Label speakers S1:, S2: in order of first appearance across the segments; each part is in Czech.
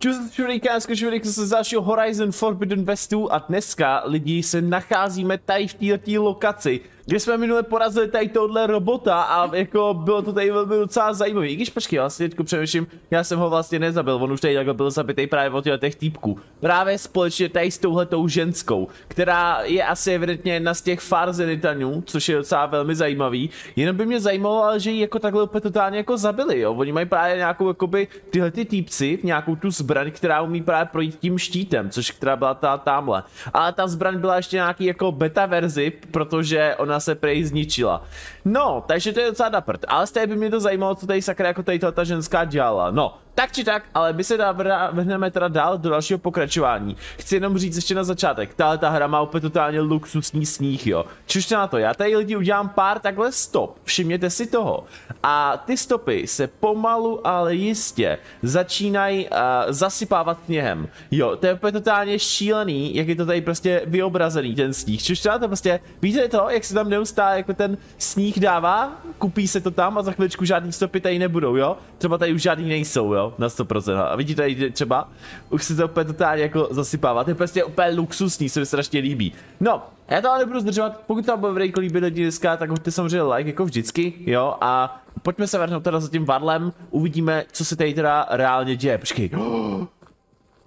S1: Čus, šurikánsky z dalšího Horizon Forbidden Westu a dneska lidi se nacházíme tady v této lokaci, kde jsme minule porazili tady tohle robota a jako bylo to tady velmi docela zajímavé. I když počkej, vlastně teďko přemýšlím, já jsem ho vlastně nezabil, on už tady takhle byl zabitý právě od těch týpků. Právě společně tady s touhletou ženskou, která je asi evidentně jedna z těch farzenitanů, což je docela velmi zajímavý. Jenom by mě zajímalo, ale že ji jako takhle úplně totálně jako zabili, jo. Oni mají právě nějakou jakoby tyhle ty týpci, nějakou tu zbraň, která umí právě projít tím štítem, což která byla tamhle. Ale ta zbraň byla ještě nějaký jako beta verzi, protože ona se prej zničila. No, takže to je docela naprt. Ale stejně by mě to zajímalo, co tady sakra jako tady ta ženská dělala. No, tak či tak, ale my se vrhneme teda dál do dalšího pokračování. Chci jenom říct ještě na začátek, ta hra má úplně totálně luxusní sníh, jo. Čušte na to, já tady lidi udělám pár takhle stop, všimněte si toho. A ty stopy se pomalu, ale jistě začínají zasypávat sněhem. Jo, to je úplně totálně šílený, jak je to tady prostě vyobrazený ten sníh. Čušte na to prostě, víte to, jak se tam neustále jako ten sníh dává, kupí se to tam a za chviličku žádný stopy tady nebudou, jo. Třeba tady už žádný nejsou, jo. Na 100%. A vidíte tady třeba, už se to úplně totálně jako zasypává. To je prostě úplně luxusní, se mi strašně líbí. No, já to ale nebudu zdržovat, pokud tam bude videjko líbit lidi dneska, tak hoďte samozřejmě like, jako vždycky, jo, a pojďme se vrhnout teda za tím varlem, uvidíme, co se tady teda reálně děje. Počkej,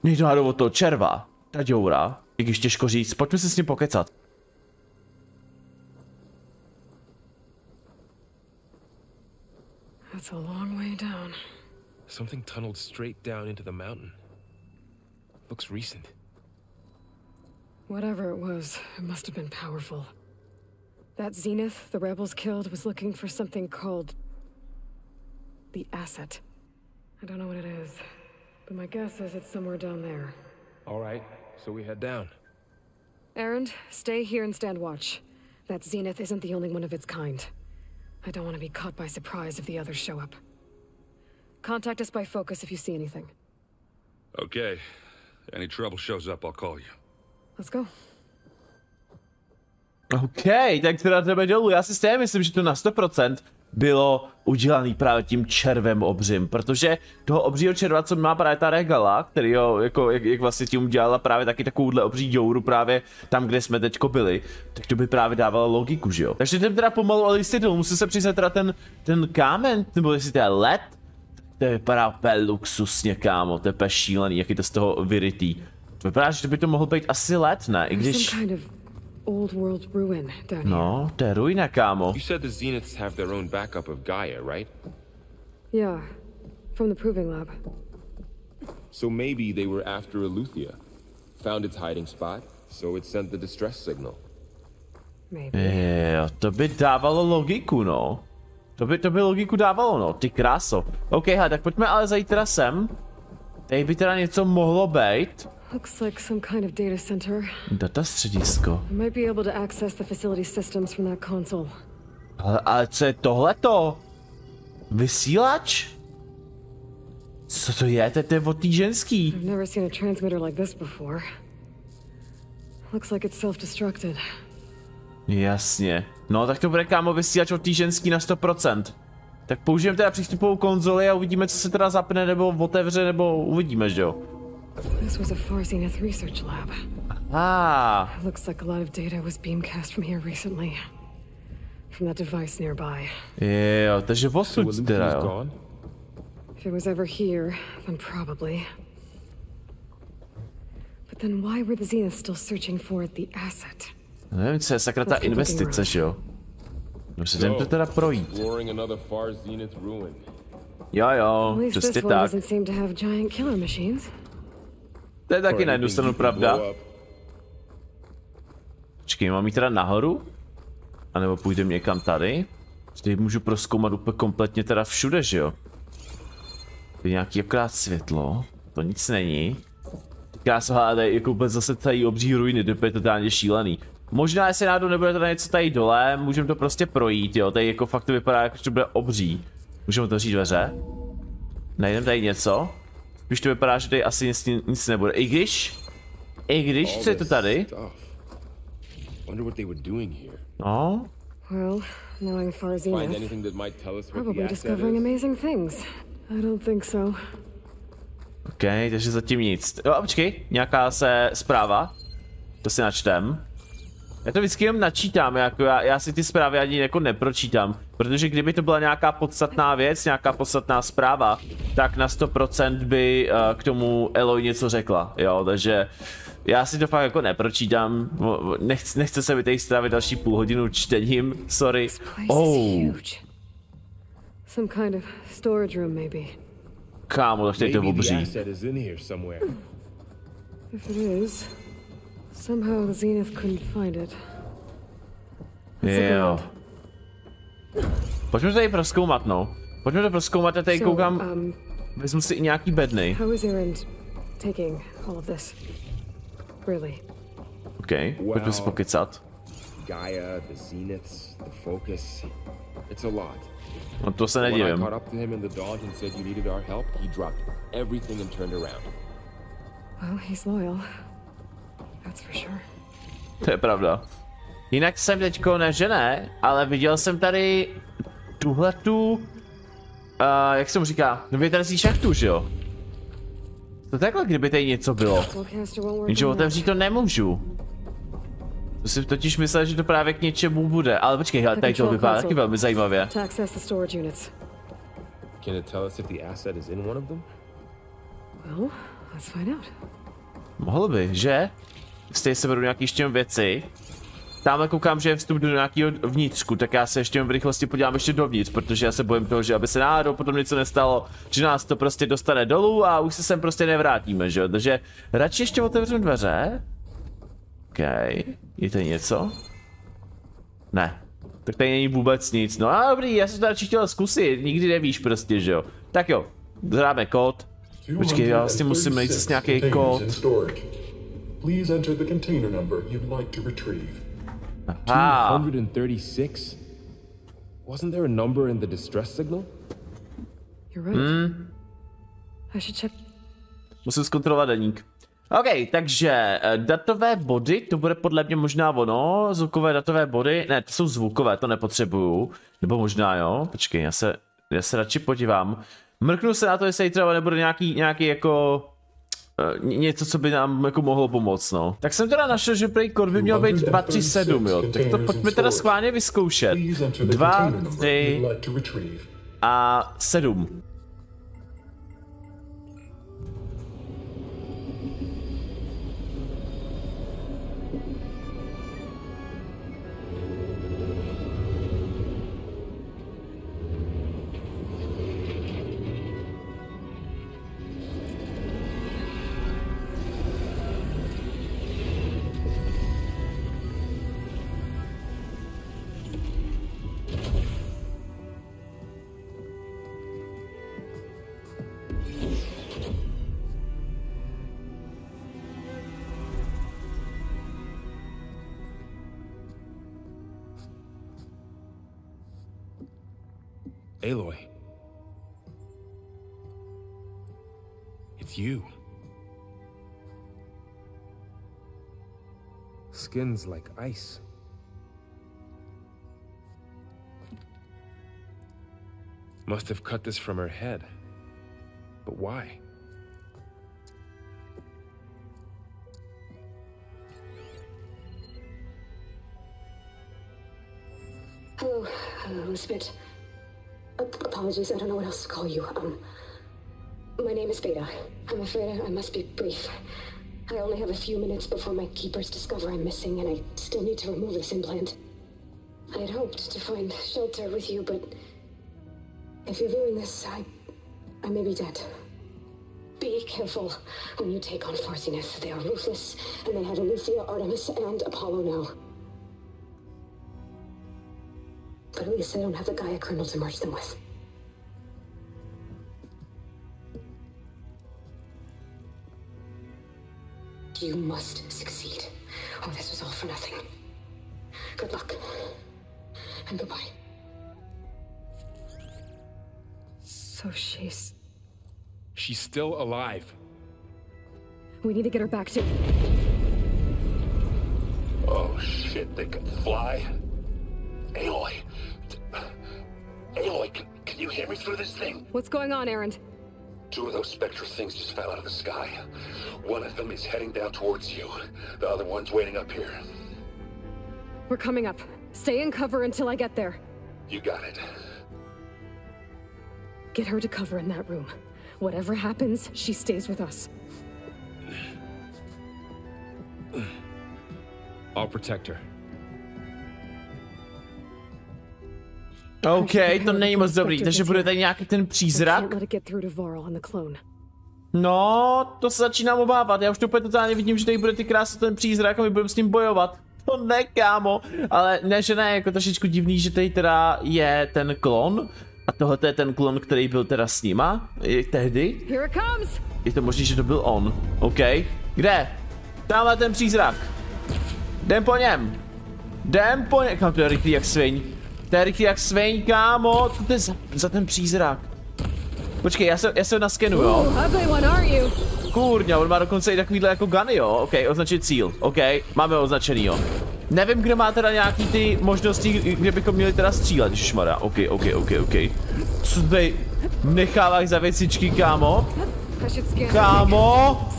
S1: mě to od toho červa, ta děura, i když těžko říct, pojďme se s ním pokecat.
S2: That's a long way down.
S3: Something tunneled straight down into the mountain. Looks recent.
S2: Whatever it was, it must have been powerful. That Zenith the rebels killed was looking for something called the asset. I don't know what it is, but my guess is it's somewhere down there.
S3: All right, so we head down.
S2: Erend, stay here and stand watch. That Zenith isn't the only one of its kind. I don't want to be caught by surprise if the others show up. Contact us by focus if you see anything.
S4: Okay. Any trouble shows up, I'll call you.
S2: Let's go.
S1: OK, tak teda jdeme dolů. Já si stejně myslím, že to na 100% bylo udělaný právě tím červem obřím, protože toho obřího červa, co má právě ta regala, který ho, jako, jak vlastně tím udělala právě taky takovouhle obří děuru právě tam, kde jsme teďko byli, tak to by právě dávalo logiku, že jo. Takže jdem teda pomalu, ale jistě dolů, musím se přiznat teda ten kámen, nebo jestli to je led, to vypadá úplně luxusně, kámo, to je úplně šílený, jak je to z toho vyrytý. To vypadá, že by to mohl být asi led, ne, i když...
S2: Old world ruin down here.
S1: No, to je ruina, kámo.
S3: You said the Zeniths have their own backup of Gaia, right?
S2: Yeah, from the proving lab.
S3: So maybe they were after Eleuthia, found its hiding spot, so it sent the distress signal.
S2: Maybe.
S1: Jo, to by dávalo logiku, no. To by logiku dávalo, no, ty kráso. OK, tak pojďme ale zajít teda sem. Tady by teda něco mohlo být.
S2: Looks like some kind of data center.
S1: Data středisko.
S2: You might be able to access the facility systems from that console.
S1: Ale co je tohleto? Vysílač? Co to je? To je od té ženský.
S2: I've never seen a transmitter like this before. Looks like it's self-destructed.
S1: Jasně. No tak to bude, kámo, vysílač od té ženský na 100%. Tak použijeme teda přístupovou konzoli a uvidíme, co se teda zapne, nebo otevře, nebo uvidíme, že jo.
S2: This was a far Zenith research lab.
S1: Looks
S2: like a lot of data was beamcast from here recently. From that device nearby.
S1: Jo, takže odsud teda, jo.
S2: If it was ever here, then probably. But then why were the Zeniths still searching for the asset?
S1: Nevím, co je sakra ta investice, že jo. Musím jdem to teda projít. Jo, přesně tak. To je taky na jednu stranu pravda. Počkej, mám jít teda nahoru? A nebo půjdeme někam tady? Tady můžu prozkoumat úplně kompletně teda všude, že jo? Je nějaký akorát světlo, to nic není. Já se hádej, jako úplně zase tady obří ruiny, to je totálně šílený. Možná, jestli náhodou nebude teda něco tady dole, můžeme to prostě projít, jo, tady jako fakt to vypadá, jako že to bude obří. Můžeme otevřít dveře. Najdeme tady něco. Spíš to vypadá, že tady asi nic nebude, i když, co je to tady? No.
S2: Well, knowing far Zenith, probably discovering amazing things. I don't think so.
S1: OK, takže zatím nic. Jo, počkej, nějaká zpráva. To si načtem. Já to vždycky jenom načítám, jako já si ty zprávy ani jako nepročítám. Protože kdyby to byla nějaká podstatná věc, nějaká podstatná zpráva, tak na 100% by k tomu Eloy něco řekla, jo, takže já si to fakt jako nepročítám, nechce se mi tady strávit další půl hodinu čtením, sorry. Oh.
S2: Some kind of storage room, maybe.
S1: Kámo, tak tady to obří.
S2: If it is, somehow the Zenith couldn't find it.
S1: Jo. Pojďme to tady prozkoumat, no. Pojďme to prozkoumat a tady koukám, vezmu si i nějaký bedny.
S2: How is Erend taking all of this? Really?
S1: OK, pojďme si pokecat.
S3: Gaia, the Zeniths, the focus. It's a lot.
S1: No to se nedivím.
S3: When I caught up to him in the dawn and said you needed our help, he dropped everything and turned around.
S2: Well, he's loyal. That's for sure.
S1: To je pravda. Jinak jsem teďko ne, ale viděl jsem tady tuhletu, jak se mu říká, větrací šachtu, že jo? To takhle, kdyby tady něco bylo. Jenže otevřít to nemůžu. To si totiž myslel, že to právě k něčemu bude, ale počkej, hele, tady to vypadá taky velmi zajímavě.
S3: Can it tell us if the asset is in one of them?
S2: Well, let's find out.
S1: Mohlo by, že? Stejně se vedou nějaký ještě věci. Tamhle koukám, že je vstup do nějakého vnitřku, tak já se ještě v rychlosti podívám ještě dovnitř, protože já se bojím toho, že aby se náhodou potom něco nestalo, že nás to prostě dostane dolů a už se sem prostě nevrátíme, že jo? Takže radši ještě otevřu dveře. OK, je tady něco? Ne, tak tady není vůbec nic, no a dobrý, já jsem to radši chtěl zkusit, nikdy nevíš prostě, že jo? Tak jo, dáme kód. Počkej, já vlastně musím najít zase nějaký kód.
S5: Please enter the container number you'd like to retrieve.
S1: Aha.
S3: 236? Wasn't there a number in the distress signal?
S2: You're right. I should check.
S1: Musím zkontrolovat deník. OK, takže datové body, to bude podle mě možná ono, zvukové datové body, ne, to jsou zvukové, to nepotřebuju, nebo možná jo, počkej, já se radši podívám. Mrknu se na to, jestli třeba nebude nějaký jako něco, co by nám jako mohlo pomoct, no. Tak jsem teda našel, že prej kód by měl být 237, jo, tak to pojďme teda schválně vyzkoušet. 2, 3 a 7.
S3: Aloy. It's you. Skin's like ice. Must have cut this from her head. But why?
S6: Hello, Spit. Apologies, I don't know what else to call you. My name is Beta. I'm afraid I must be brief. I only have a few minutes before my keepers discover I'm missing, and I still need to remove this implant. I had hoped to find shelter with you, but if you're viewing this, I may be dead. Be careful when you take on Zenith. They are ruthless, and they have Aletheia, Artemis, and Apollo now. But at least they don't have the Gaia kernel to merge them with. You must succeed, or this was all for nothing. Good luck, and goodbye.
S2: So she's
S3: still alive.
S2: We need to get her back to...
S4: Oh shit, they can fly? Aloy, can you hear me through this thing?
S2: What's going on, Erend?
S4: Two of those spectral things just fell out of the sky. One of them is heading down towards you. The other one's waiting up here.
S2: We're coming up. Stay in cover until I get there.
S4: You got it.
S2: Get her to cover in that room. Whatever happens, she stays with us.
S3: I'll protect her.
S1: OK, to není moc dobrý, takže bude tady nějaký ten přízrak. No, to se začínám obávat, já už to úplně totálně vidím, že tady bude ty krásný ten přízrak a my budeme s ním bojovat. To ne, kámo, ale ne, že ne, jako trošičku divný, že tady teda je ten klon. A tohle je ten klon, který byl teda s nima, tehdy. Je to možný, že to byl on, OK. Kde? Tamhle ten přízrak. Jdem po něm. Jdem po něm, kam to je rychlý jak sviň. To je rychlý jak sviň, kámo, co to je za ten přízrak? Počkej, já se naskenuju, jo. Kurňa, on má dokonce i takovýhle jako guny, jo. OK, označit cíl, OK, máme označený, jo. Nevím, kde má teda nějaký ty možnosti, kde bychom měli teda střílet, ježišmarja. OK. Co tady necháváš za věcičky, kámo? Kámo?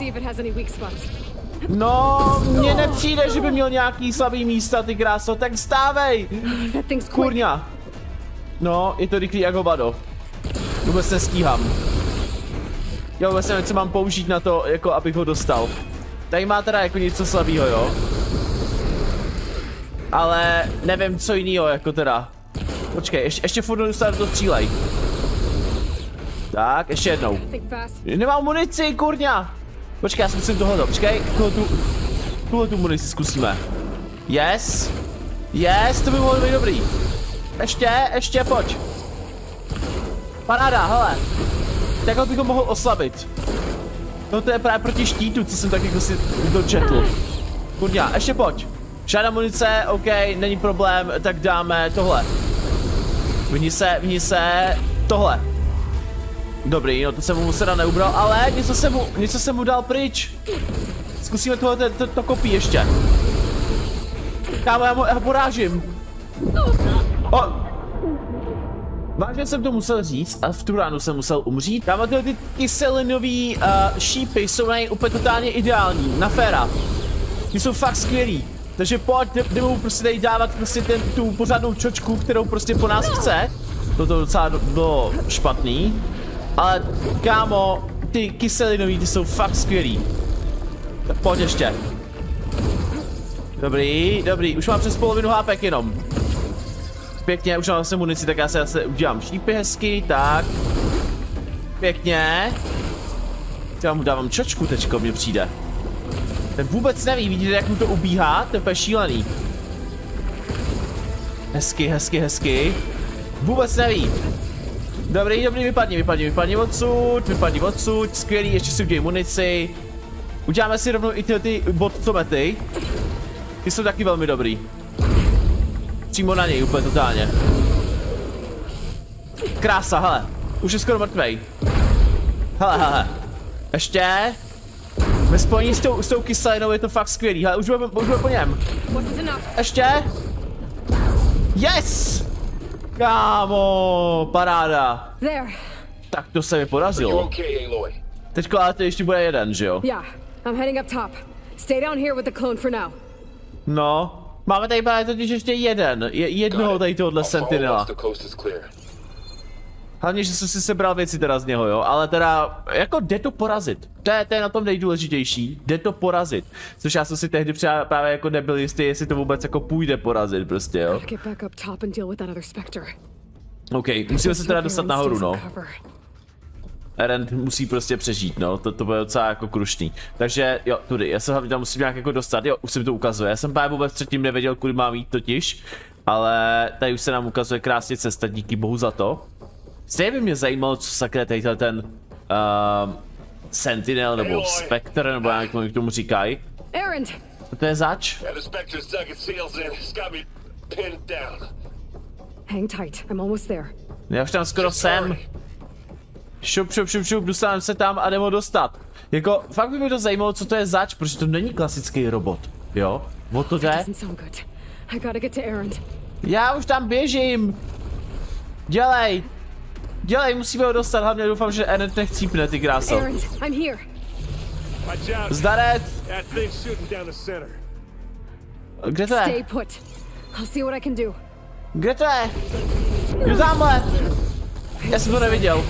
S1: No, mně nepřijde, že by měl nějaký slabý místa, ty kráso, tak vstávej! Kurňa. No, je to rychlý jak hovado. Vůbec nestíhám. Já vůbec nevím, co mám použít na to, jako abych ho dostal. Tady má teda jako něco slabýho, jo? Ale nevím, co jinýho, jako teda. Počkej, ještě furt dostat do střílej. Tak, ještě jednou. Nemám munici, kurňa! Počkej, já si musím tohle, počkej, tuhle tu munici zkusíme. Yes, to by mohlo být dobrý. Ještě, pojď. Paráda, hele. Takhle bych ho mohl oslabit. To je právě proti štítu, co jsem tak jako si dočetl. Kurňa, ještě pojď. Žádná munice, OK, není problém, tak dáme tohle. Vyni se, tohle. Dobrý, no to jsem mu teda neubral, ale něco jsem mu dal pryč. Zkusíme tohle, to kopí ještě. Kámo, já ho porážím. Vážně jsem to musel říct a v tu ránu jsem musel umřít. Kámo, tyhle ty kyselinový šípy jsou na něj úplně totálně ideální, na féra. Ty jsou fakt skvělý. Takže pojď, jdeme mu prostě tady dávat prostě tu pořádnou čočku, kterou prostě po nás chce. To docela bylo špatný. Ale kámo, ty kyselinový, ty jsou fakt skvělý. Tak pojď ještě. Dobrý, už mám přes polovinu hápek jenom. Pěkně, už mám zase munici, tak já se zase udělám šípy hezky, tak. Pěkně. Já mu dávám čočku teďko, mně přijde. Ten vůbec neví, vidíte, jak mu to ubíhá? To je úplně šílený. Hezky. Vůbec neví. Dobrý, vypadni odsud, skvělý, ještě si udělej munici. Uděláme si rovnou i ty bodcomety. Ty jsou taky velmi dobrý. Přímo na něj, úplně totálně. Krása, hele. Už je skoro mrtvej. Hele. Ještě. Ve spojení s tou kyselinou je to fakt skvělý. Hele, už bude po něm. Ještě. Yes! Kámo, paráda. Tak to se mi podařilo. Teďko ale to ještě bude jeden, že jo? No, máme tady právě totiž ještě jednoho tady tohohle sentinela. Hlavně, že jsem si sebral věci teda z něho, jo, ale teda, jako jde to porazit. To je na tom nejdůležitější, jde to porazit. Což já jsem si tehdy právě jako nebyl jistý, jestli to vůbec jako půjde porazit prostě, jo. OK, musíme se teda dostat nahoru, no. Eren musí prostě přežít, no, to bude docela jako krušný. Takže, jo, tudy, já se hlavně tam musím nějak jako dostat, jo, už se mi to ukazuje. Já jsem právě vůbec předtím nevěděl, kudy mám jít totiž. Ale tady už se nám ukazuje krásně cesta, díky bohu za to. Stejně by mě zajímalo, co sakra tady ten Sentinel nebo Spectre, nebo jak tomu říkají. Co to je zač? Já už tam skoro jsem. Šup, dostávám se tam a jdem ho dostat. Jako, fakt by mě to zajímalo, co to je zač, protože to není klasický robot, jo? O to jde? Já už tam běžím. Dělej, musíme ho dostat, hlavně doufám, že Ernest nechcípne, ty kráso. Zdarec! Kde to je? Kde to je? Jdu tamhle! Já jsem to neviděl.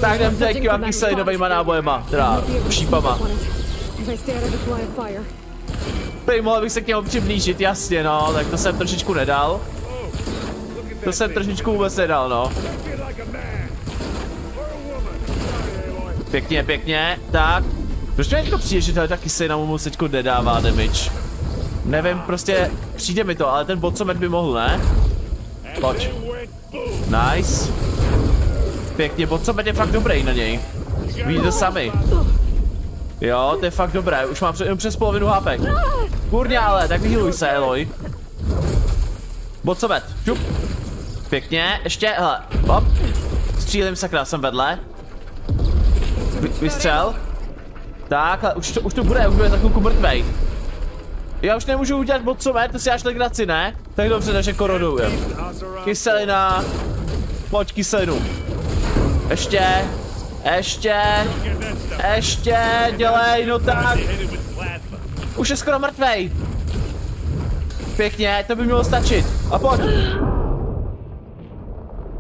S1: Tak jdem teď k kyselinovejma nábojema, teda šípama. Prý mohl bych se k němu přiblížit, jasně no, tak to jsem trošičku nedal. To jsem trošičku vůbec nedal, no. Pěkně, pěkně, tak. Proč mi teďko přijde, že ta kyselina mu teďko nedává damage? Nevím, prostě přijde mi to, ale ten bocomet by mohl, ne? Pojď. Nice. Pěkně, bocomet je fakt dobrý na něj. Vidíte sami. Jo, to je fakt dobré, už mám přes polovinu HP. Kurňa ale, tak vyhýluj se, Eloy. Bocomet, šup. Pěkně, ještě, hele, hop. Střílím sakra, jsem vedle. Vystřel. Tak, hele, už to bude za chvilku mrtvej. Já už nemůžu udělat bocomet, to si až legraci, ne? Tak dobře, takže korodujem. Kyselina. Pojď kyselinu. Ještě, dělej, no tak. Už je skoro mrtvej. Pěkně, to by mělo stačit. A pojď.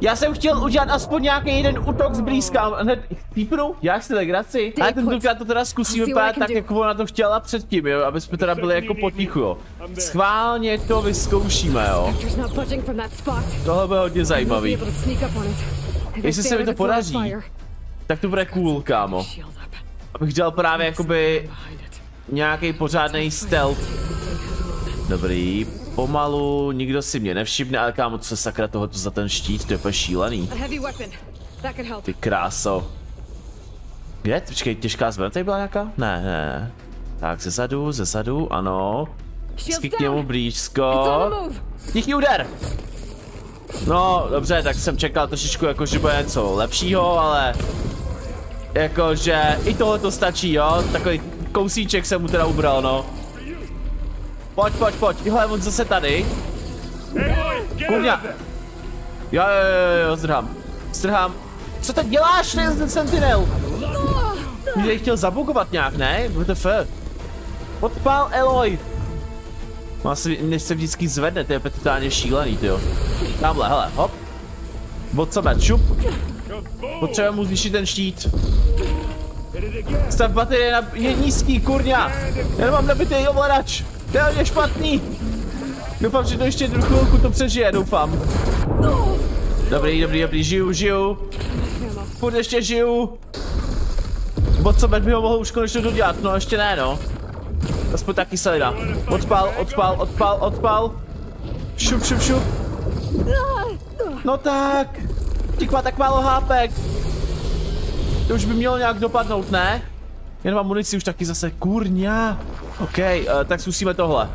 S1: Já jsem chtěl udělat aspoň nějaký jeden útok zblízka. Hned pípnu, já si legraci. Ale tentokrát to teda zkusím vypadat tak, jako ona to chtěla předtím, jo, aby jsme teda byli jako potichu, jo. Schválně to vyzkoušíme, jo. Tohle bude hodně zajímavý. Jestli se mi to podaří, tak to bude cool, kámo. Abych dělal právě jakoby nějaký pořádný stealth. Dobrý, pomalu, nikdo si mě nevšimne, ale kámo, co se sakra tohoto za ten štít, to je úplně šílený. Ty kráso. Kde? Počkej, těžká zbraň tady byla nějaká? Ne. Tak ze zadu, ano. Vždycky k němu blízko. Tichý úder! No, dobře, tak jsem čekal trošičku jako, že bude něco lepšího, ale... Jakože i tohle to stačí, jo? Takový kousíček jsem mu teda ubral, no. Pojď, hele, on zase tady. Kurňa. Jo, zdrhám. Co teď děláš, ten sentinel? Mě chtěl zabugovat nějak, ne? WTF. Podpál Eloy. Než se vždycky zvedne, to je totálně šílený, tyjo. Tamhle, hele, hop. Bocomet, šup. Potřebujeme mu zvýšit ten štít. Stav baterie je nízký, kurňa. Já nemám nabitý ovladač. To je hodně špatný. Doufám, že to ještě jednu chvilku to přežije, doufám. Dobrý, žiju. Furt ještě žiju. Bocomet by ho mohl už konečně dodělat, no ještě ne, no. Aspoň ta kyselina. Odpal. Šup. No tak. Těch má tak málo hápek. To už by mělo nějak dopadnout, ne? Já nemám munici už taky zase, kurňa. OK, tak zkusíme tohle.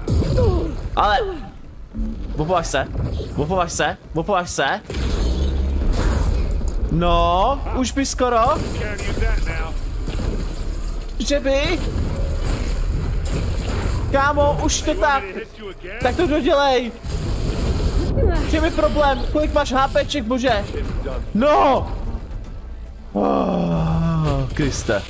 S1: Ale... Opovaž se. No, už by skoro. Že by? Kámo, už to tak. Tak to dodělej. Že mi problém, kolik máš HPček, bože? No! Oh, Kriste.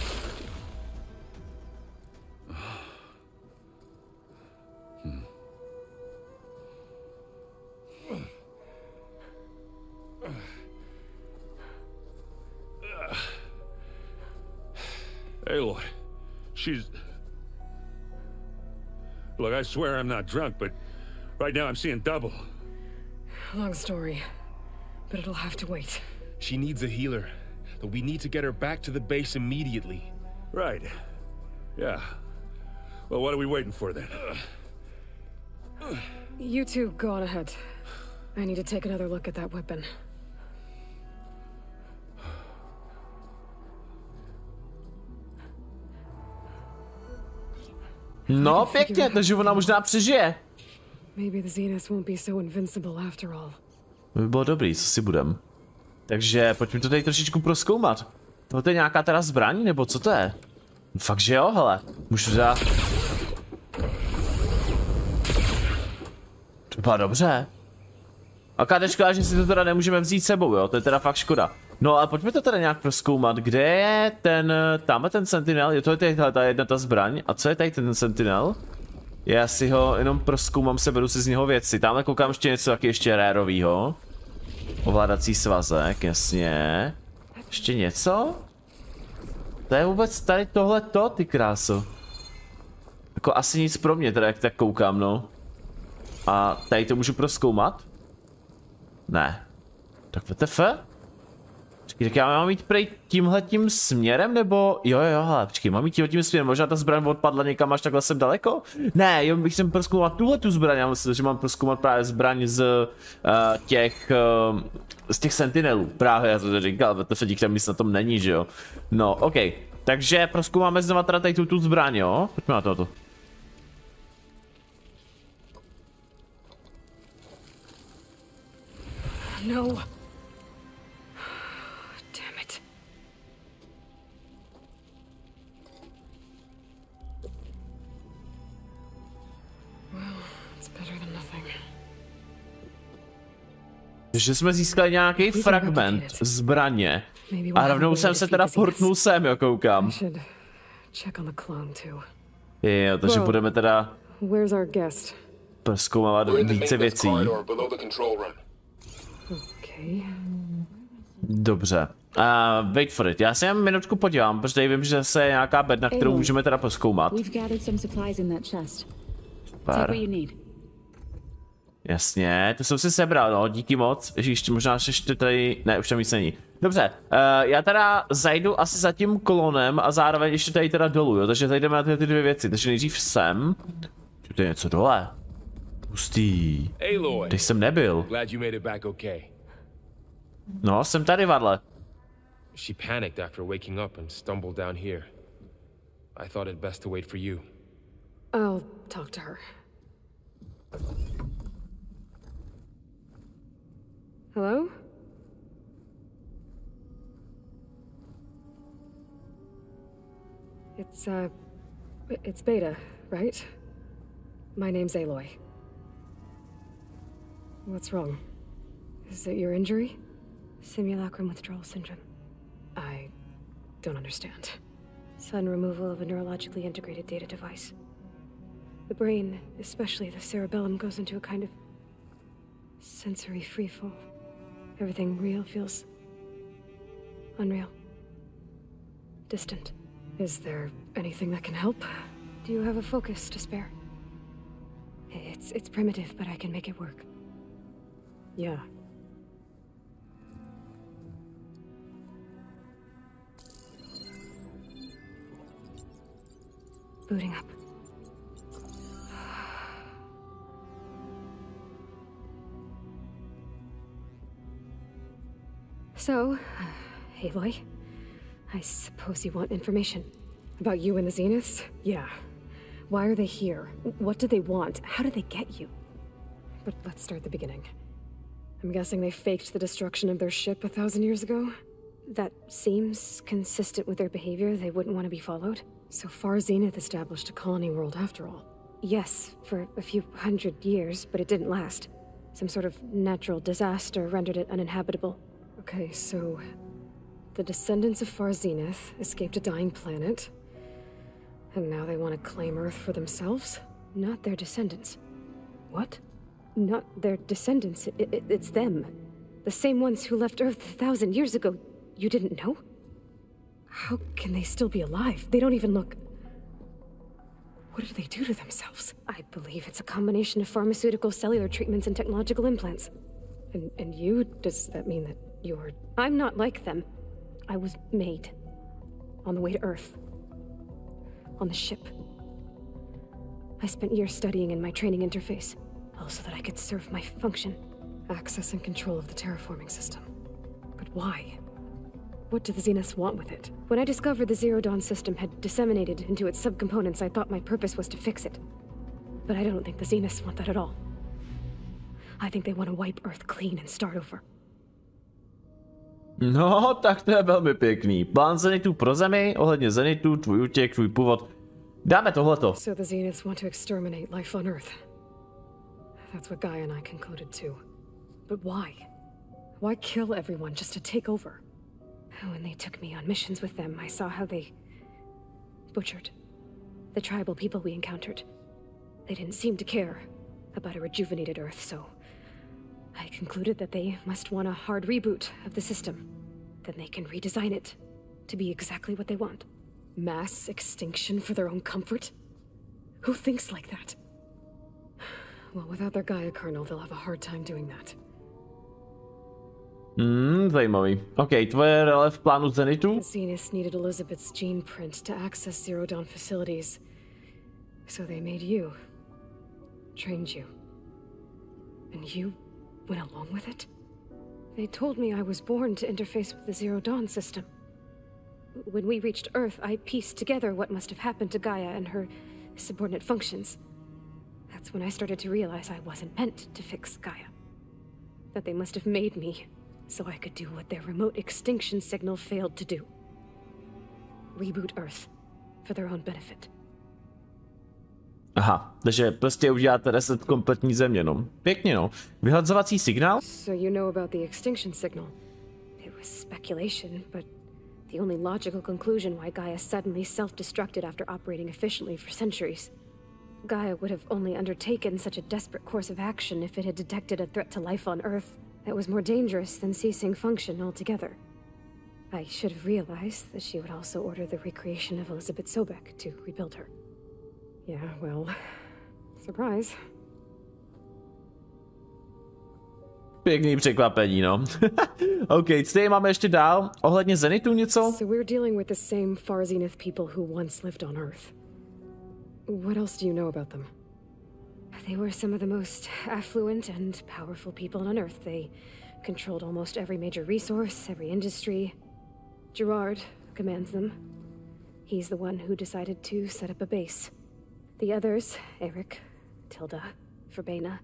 S4: Aloy, she's... Look, I swear I'm not drunk, but right now I'm seeing double.
S2: Long story, but it'll have to wait.
S3: She needs a healer, but we need to get her back to the base immediately.
S4: Right. Yeah. Well, what are we waiting for then?
S2: You two go on ahead. I need to take another look at that weapon.
S1: No, pěkně, takže ona možná přežije.
S2: Maybe the Zenith won't be so invincible after all.
S1: To by bylo dobrý, co si budem. Takže pojďme to tady trošičku prozkoumat. To je nějaká teda zbraň, nebo co to je? Fakt, že jo, hele. Můžu dát... To byla dobře. Aká škoda, že si to teda nemůžeme vzít sebou, jo, to je teda fakt škoda. No ale pojďme to teda nějak prozkoumat, kde je ten, tamhle ten sentinel, je to je ta jedna ta zbraň, a co je tady ten sentinel? Já si ho jenom prozkoumám, seberu si z něho věci, tamhle koukám ještě něco taky ještě rarovýho. Ovládací svazek, jasně. Ještě něco? To je vůbec tady tohleto, ty kráso. Jako asi nic pro mě, teda jak tak koukám, no. A tady to můžu prozkoumat? Ne. Tak WTF? Počkej, tak já mám jít prej tímhletím směrem, nebo... Jo, hele, počkej, mám jít tímhletím směrem, možná ta zbraň odpadla někam až takhle sem daleko? Ne, jo, bych jsem prozkoumat tuhletu zbraň, já myslím, že mám prozkoumat právě zbraň z těch sentinelů. Právě, já to říkal, WTF, dík tam nic na tom není, že jo? No, ok. Takže prozkoumáme znova teda tady tu zbraň, jo? Pojďme na tohoto.
S2: No. Damn it. Well, it's better than nothing.
S1: Že jsme získali nějaký fragment zbraně. A rovnou jsem se teda portnul sem, jo, koukám. Jo, takže budeme teda prozkoumávat více věcí. Dobře. Wait for it. Já se jen minutku podívám, protože tady vím, že se je nějaká bedna, kterou můžeme teda prozkoumat. Super. Jasně, to jsem si sebral, no, díky moc. Ještě možná ještě tady, ne, už tam nic není. Dobře, já teda zajdu asi za tím klonem a zároveň ještě tady teda dolů, jo, takže zajdeme na ty dvě věci, takže nejdřív sem. To je něco dole. Hustý. Teď jsem nebyl. No, jsem tady, Varle.
S3: She panicked after waking up and stumbled down here. I thought it best to wait for you.
S2: I'll talk to her. Hello? It's Beta, right? My name's Aloy. What's wrong? Is it your injury?
S6: Simulacrum withdrawal syndrome.
S2: I don't understand.
S6: Sudden removal of a neurologically integrated data device. The brain, especially the cerebellum, goes into a kind of sensory freefall. Everything real feels unreal. Distant.
S2: Is there anything that can help?
S6: Do you have a focus to spare? It's primitive, but I can make it work.
S2: Yeah.
S6: Booting up. So, Aloy, I suppose you want information.
S2: About you and the Zeniths? Yeah. Why are they here? What do they want? How did they get you? But let's start at the beginning. I'm guessing they faked the destruction of their ship 1,000 years ago?
S6: That seems consistent with their behavior. They wouldn't want to be followed.
S2: So far, Zenith established a colony world after all.
S6: Yes, for a few hundred years, but it didn't last. Some sort of natural disaster rendered it uninhabitable.
S2: Okay, so the descendants of Far Zenith escaped a dying planet, and now they want to claim Earth for themselves?
S6: Not their descendants.
S2: What?
S6: Not their descendants. It's them. The same ones who left Earth 1,000 years ago. You didn't know?
S2: How can they still be alive? They don't even look... What did they do to themselves?
S6: I believe it's a combination of pharmaceutical, cellular treatments, and technological implants.
S2: And you? Does that mean that you're...
S6: I'm not like them. I was made. On the way to Earth. On the ship. I spent years studying in my training interface, all so that I could serve my function.
S2: Access and control of the terraforming system. But why? What do the Zeniths want with it?
S6: When I discovered the Zero Dawn system had disseminated into its subcomponents, I thought my purpose was to fix it. But I don't think the Zeniths want that at all. I think they want to wipe Earth clean and start over.
S1: No, tak to je velmi pěkný. Plán Zenitů pro Zemi, ohledně Zenitů, tvůj útěk, tvůj původ. Dáme tohleto.
S2: So the Zeniths want to exterminate life on Earth. That's what Guy and I concluded too. But why? Why kill everyone just to take over? When they took me on missions with them, I saw how they butchered the tribal people we encountered. They didn't seem to care about a rejuvenated Earth, so I concluded that they must want a hard reboot of the system. Then they can redesign it to be exactly what they want. Mass extinction for their own comfort? Who thinks like that? Well, without their Gaia kernel, they'll have a hard time doing that.
S1: Zajímavý. OK, tvoje role v plánu Zenitu?
S2: The Zeniths needed Elizabeth's gene print to access Zero Dawn facilities. So they made you. Trained you. And you went along with it? They told me I was born to interface with the Zero Dawn system. When we reached Earth, I pieced together what must have happened to Gaia and her subordinate functions. That's when I started to realize I wasn't meant to fix Gaia. That they must have made me so I could do what their remote extinction signal failed to do. Reboot Earth for their own benefit.
S1: Aha, takže prostě uděláte reset kompletní země, no. Pěkně, no. Vyhlazovací signál?
S2: So you know about the extinction signal. It was speculation, but the only logical conclusion why Gaia suddenly self-destructed after operating efficiently for centuries. Gaia would have only undertaken such a desperate course of action if it had detected a threat to life on Earth that was more dangerous than ceasing function altogether. I should have realized that she would also order the recreation of Elizabeth Sobek to rebuild her. Yeah, well, surprise.
S1: Pěkný překvapení, no. OK, co tady máme ještě dál? Ohledně Zenitu něco?
S2: So we're dealing with the same Far Zenith people who once lived on Earth. What else do you know about them? They were some of the most affluent and powerful people on Earth. They controlled almost every major resource, every industry. Gerard commands them. He's the one who decided to set up a base. The others, Eric, Tilda, Verbena,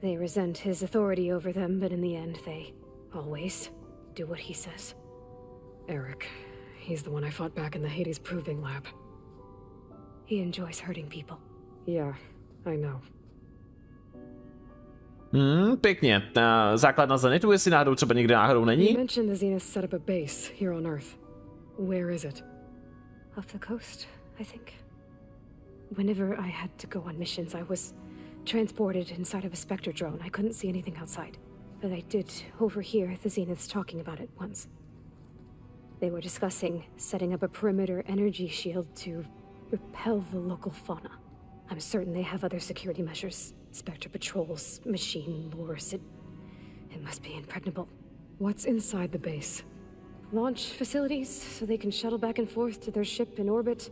S2: they resent his authority over them, but in the end, they always do what he says. Eric, he's the one I fought back in the Hades Proving Lab. He enjoys hurting people. Yeah, I know.
S1: Pěkně. Základna Zenitu, jestli náhodou třeba někde náhodou není?
S2: You mentioned the Zenith set up a base here on Earth. Where is it? Off the coast, I think. Whenever I had to go on missions, I was transported inside of a Spectre drone. I couldn't see anything outside. But I did overhear the Zeniths talking about it once. They were discussing setting up a perimeter energy shield to repel the local fauna. I'm certain they have other security measures. Spectre patrols, machine lures. It must be impregnable. What's inside the base? Launch facilities, so they can shuttle back and forth to their ship in orbit.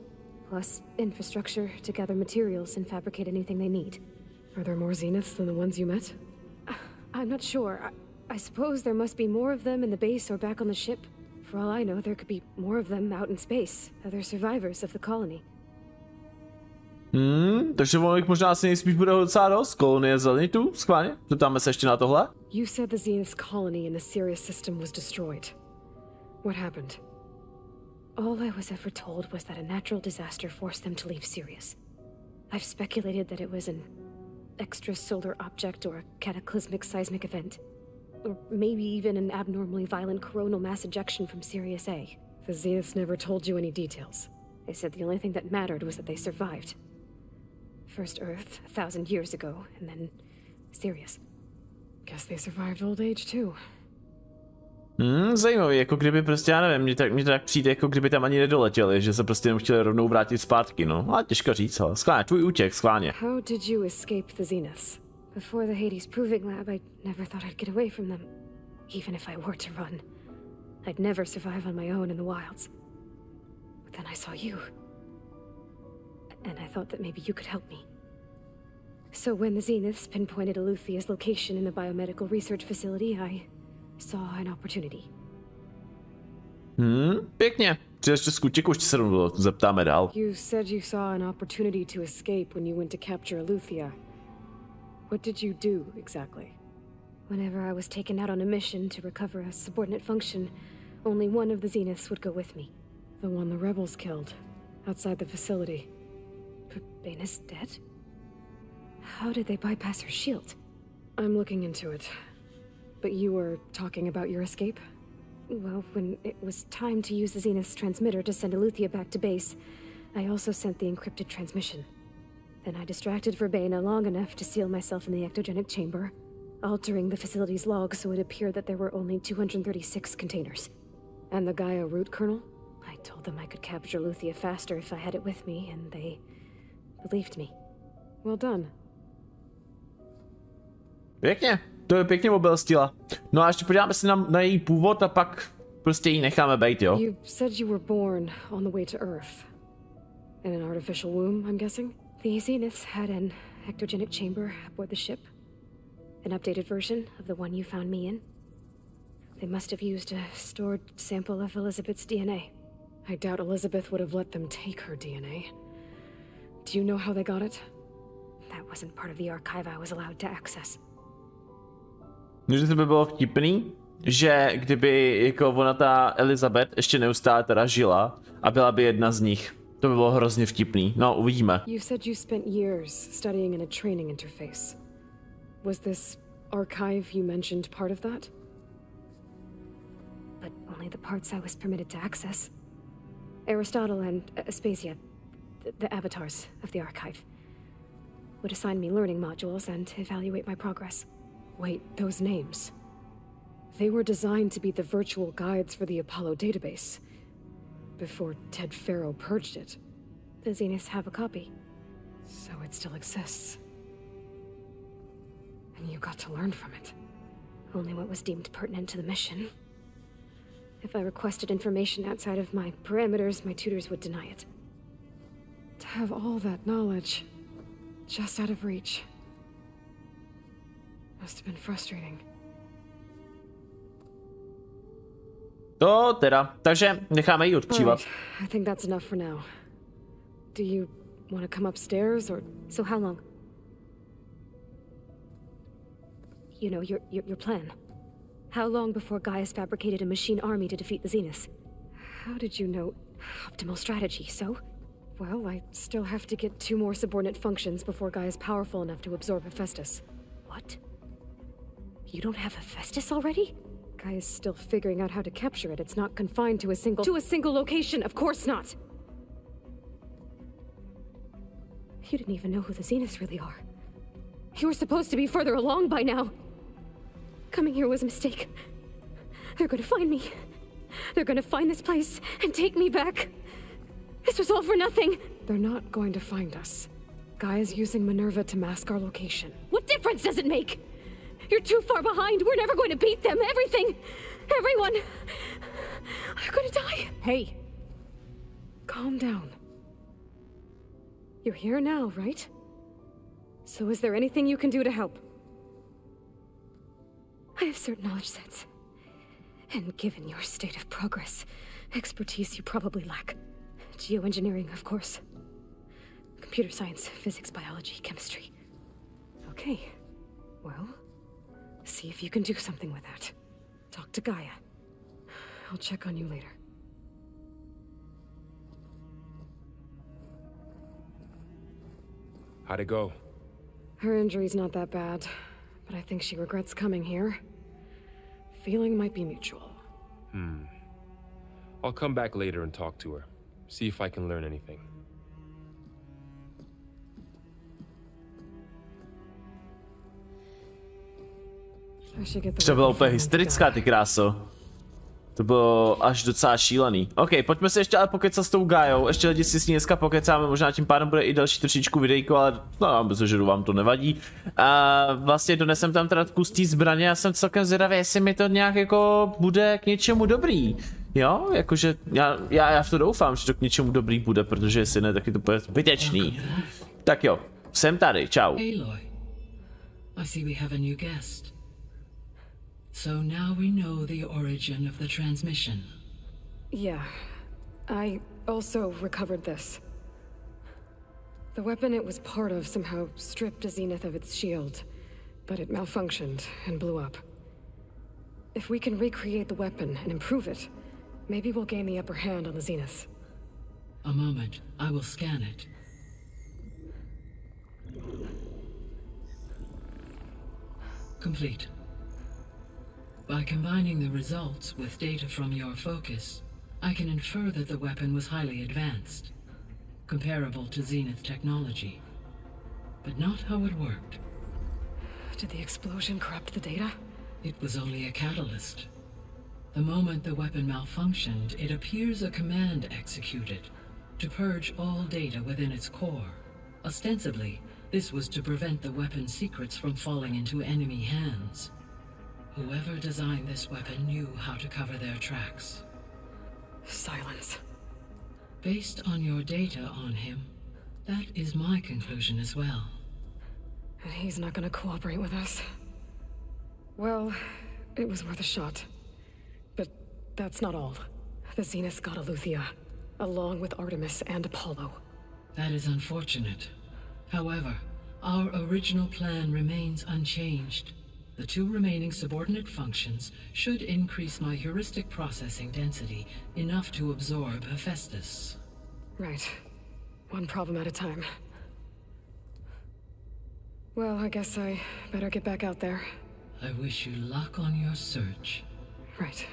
S2: Plus infrastructure to gather materials and fabricate anything they need. Are there more Zeniths than the ones you met? I'm not sure. I suppose there must be more of them in the base or back on the ship. For all I know, there could be more of them out in space. Other survivors of the colony.
S1: Takže ono jich možná asi nejspíš bude docela dost. Kolonie Zenitu, schválně. Zeptáme se ještě na tohle.
S2: You said the Zenith's colony in the Sirius system was destroyed. What happened? All I was ever told was that a natural disaster forced them to leave Sirius. I've speculated that it was an extrasolar object or a cataclysmic seismic event. Or maybe even an abnormally violent coronal mass ejection from Sirius A. The Zeniths never told you any details. They said the only thing that mattered was that they survived. First Earth, 1,000 years ago, and then Sirius. Guess they survived old age too.
S1: Zajímavý, jako kdyby prostě, já nevím, mně to tak přijde, jako kdyby tam ani nedoletěli, že se prostě jenom chtěli rovnou vrátit zpátky, no. A těžko říct, ale schválně, tvůj útěk, schválně.
S2: How did you escape the Zeniths? Before the Hades Proving Lab, I never thought I'd get away from them. Even if I were to run, I'd never survive on my own in the wilds. But then I saw you. And I thought that maybe you could help me. So when the Zeniths pinpointed Eluthia's location in the biomedical research facility, I saw an opportunity.
S1: Pěkně. Při ještě skutiku, ještě se zeptáme dál.
S2: You said you saw an opportunity to escape when you went to capture Eluthia. What did you do, exactly? Whenever I was taken out on a mission to recover a subordinate function, only one of the Zeniths would go with me. The one the rebels killed, outside the facility. Baina's dead? How did they bypass her shield? I'm looking into it. But you were talking about your escape? Well, when it was time to use the Zenith's transmitter to send Eleuthia back to base, I also sent the encrypted transmission. Then I distracted Verbena long enough to seal myself in the ectogenic chamber, altering the facility's log so it appeared that there were only 236 containers. And the Gaia root kernel? I told them I could capture Eleuthia faster if I had it with me, and they believed me. Well done.
S1: Pěkně, to je pěkně obelstila. No a ještě podíváme se na její původ a pak prostě ji necháme bejt, jo?
S2: You said you were born on the way to Earth. In an artificial womb, I'm guessing? The Zeniths had an ectogenic chamber aboard the ship. An updated version of the one you found me in. They must have used a stored sample of Elizabeth's DNA. I doubt Elizabeth would have let them take her DNA. Do you know how they got it? That wasn't part of the archive I was allowed to access.
S1: Že to by bylo vtipný, že kdyby jako ona ta Elizabeth ještě neustále teda žila a byla by jedna z nich. To by bylo hrozně vtipný. No, uvidíme.
S2: You said you spent years studying in a training interface. Was this archive you mentioned part of that? But only the parts I was permitted to access. Aristotle and Aspasia, the avatars of the archive, would assign me learning modules and evaluate my progress. Wait, those names. They were designed to be the virtual guides for the Apollo database. Before Ted Faro purged it. The Zeniths have a copy. So it still exists. And you got to learn from it. Only what was deemed pertinent to the mission. If I requested information outside of my parameters, my tutors would deny it. To have all that knowledge, just out of reach, must have been frustrating.
S1: To teda, takže necháme ji odpočívat.
S2: Right. I think that's enough for now. Do you want to come upstairs or...
S6: So how long? You know, your plan. How long before Gaia's fabricated a machine army to defeat the Zeniths?
S2: How did you know?
S6: Optimal strategy, so?
S2: Well, I still have to get 2 more subordinate functions before Gaia's powerful enough to absorb Hephaestus.
S6: What? You don't have Hephaestus already?
S2: Gaia's still figuring out how to capture it. It's not confined to a single... To a single location, of course not!
S6: You didn't even know who the Zeniths really are.
S2: You were supposed to be further along by now!
S6: Coming here was a mistake. They're gonna find me. They're gonna find this place and take me back. This was all for nothing.
S2: They're not going to find us. Gaia's using Minerva to mask our location.
S6: What difference does it make? You're too far behind. We're never going to beat them. Everything. Everyone. They're gonna die.
S2: Hey. Calm down. You're here now, right? So is there anything you can do to help?
S6: I have certain knowledge sets. And given your state of progress, expertise you probably lack. Geoengineering, of course. Computer science, physics, biology, chemistry.
S2: Okay. Well, see if you can do something with that. Talk to Gaia. I'll check on you later.
S3: How'd it go?
S2: Her injury's not that bad, but I think she regrets coming here. Feeling might be mutual.
S3: I'll come back later and talk to her. See if I can learn anything.
S1: To bylo úplně hysterická, ty kráso. To bylo až docela šílený. OK, pojďme se ještě ale pokecat s tou Gaiou. Ještě lidi si s ní dneska pokecáme, možná tím pádem bude i další trošičku videjko, ale no, protože vám to nevadí. A vlastně donesem tam teda kus té zbraně, já jsem celkem zvědavý, jestli mi to nějak jako bude k něčemu dobrý. Jo, jakože já v to doufám, že to k něčemu dobrý bude, protože jestli ne, taky to bude zbytečný. Tak jo, jsem tady, čau.
S7: Aloy, I see we have a new guest. So now we know the origin of the transmission.
S2: Yeah. I also recovered this. The weapon it was part of somehow stripped a Zenith of its shield, but it malfunctioned and blew up. If we can recreate the weapon and improve it, maybe we'll gain the upper hand on the Zeniths.
S7: A moment, I will scan it. Complete. By combining the results with data from your focus, I can infer that the weapon was highly advanced, comparable to Zenith technology. But not how it worked.
S2: Did the explosion corrupt the data?
S7: It was only a catalyst. The moment the weapon malfunctioned, it appears a command executed to purge all data within its core. Ostensibly, this was to prevent the weapon's secrets from falling into enemy hands. Whoever designed this weapon knew how to cover their tracks.
S2: Silence.
S7: Based on your data on him, that is my conclusion as well.
S2: And he's not gonna cooperate with us. Well, it was worth a shot. But that's not all. The Zenith got Aletheia, along with Artemis and Apollo.
S7: That is unfortunate. However, our original plan remains unchanged. The 2 remaining subordinate functions should increase my heuristic processing density enough to absorb Hephaestus.
S2: Right. One problem at a time. Well, I guess I better get back out there.
S7: I wish you luck on your search.
S2: Right.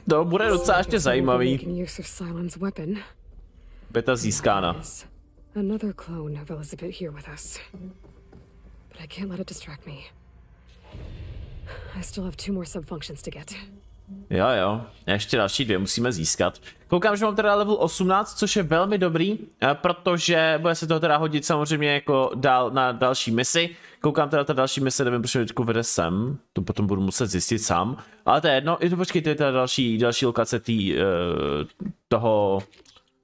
S1: To bude docela ještě zajímavý.
S2: Making use of Cylon's weapon.
S1: Beta získána.
S2: Another clone of Elizabeth here with us. But I can't let it distract me. I still have 2 more subfunctions to get.
S1: Jo, ještě další 2 musíme získat. Koukám, že mám teda level 18, což je velmi dobrý, protože bude se to teda hodit samozřejmě jako dál na další misi. Koukám teda ta další mise, nevím, proč mě teďko vede sem, to potom budu muset zjistit sám. Ale to je jedno, i to počkejte, teda další lokace toho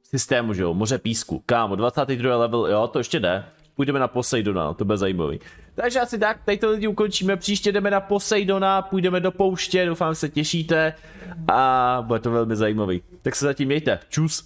S1: systému, že jo, moře písku. Kámo, 22. level, jo, to ještě jde. Půjdeme na Poseidona, to bude zajímavý. Takže asi tak, tady to lidi ukončíme, příště jdeme na Poseidona, půjdeme do pouště, doufám, že se těšíte a bude to velmi zajímavý. Tak se zatím mějte, čus.